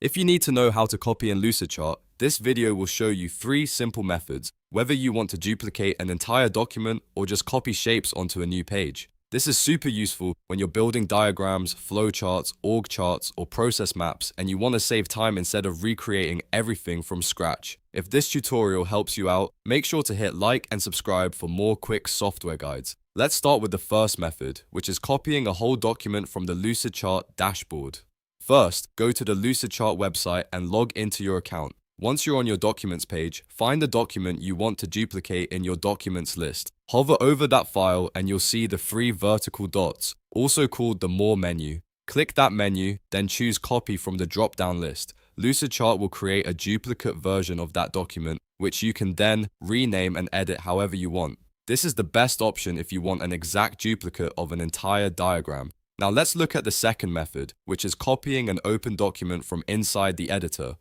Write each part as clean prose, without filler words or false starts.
If you need to know how to copy in Lucidchart, this video will show you 3 simple methods, whether you want to duplicate an entire document or just copy shapes onto a new page. This is super useful when you're building diagrams, flowcharts, org charts, or process maps and you want to save time instead of recreating everything from scratch. If this tutorial helps you out, make sure to hit like and subscribe for more quick software guides. Let's start with the first method, which is copying a whole document from the Lucidchart dashboard. First, go to the Lucidchart website and log into your account. Once you're on your Documents page, find the document you want to duplicate in your Documents list. Hover over that file and you'll see the 3 vertical dots, also called the More menu. Click that menu, then choose Copy from the drop-down list. Lucidchart will create a duplicate version of that document, which you can then rename and edit however you want. This is the best option if you want an exact duplicate of an entire diagram. Now let's look at the second method, which is copying an open document from inside the editor.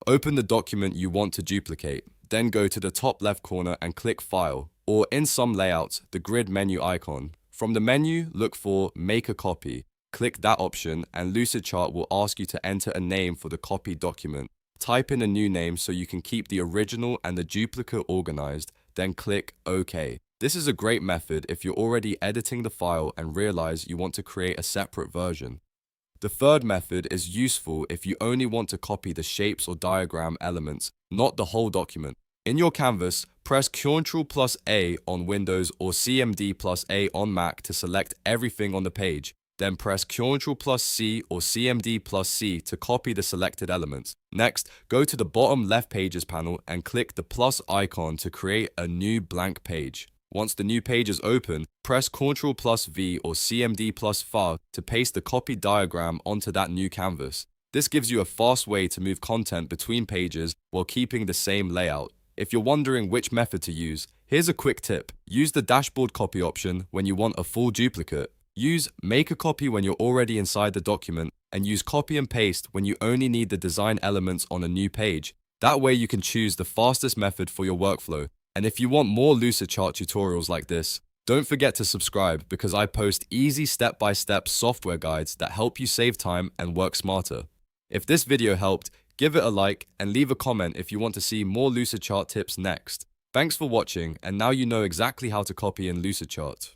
Open the document you want to duplicate, then go to the top left corner and click File, or in some layouts, the grid menu icon. From the menu, look for Make a Copy. Click that option and Lucidchart will ask you to enter a name for the copied document. Type in a new name so you can keep the original and the duplicate organized, then click OK. This is a great method if you're already editing the file and realize you want to create a separate version. The third method is useful if you only want to copy the shapes or diagram elements, not the whole document. In your canvas, press Ctrl+A on Windows or CMD+A on Mac to select everything on the page. Then press Ctrl+C or CMD+C to copy the selected elements. Next, go to the bottom left Pages panel and click the plus icon to create a new blank page. Once the new page is open, press Ctrl+V or CMD+F to paste the copied diagram onto that new canvas. This gives you a fast way to move content between pages while keeping the same layout. If you're wondering which method to use, here's a quick tip. Use the dashboard copy option when you want a full duplicate. Use Make a Copy when you're already inside the document, and use Copy and Paste when you only need the design elements on a new page. That way you can choose the fastest method for your workflow. And if you want more Lucidchart tutorials like this, don't forget to subscribe because I post easy step-by-step software guides that help you save time and work smarter. If this video helped, give it a like and leave a comment if you want to see more Lucidchart tips next. Thanks for watching, and now you know exactly how to copy in Lucidchart.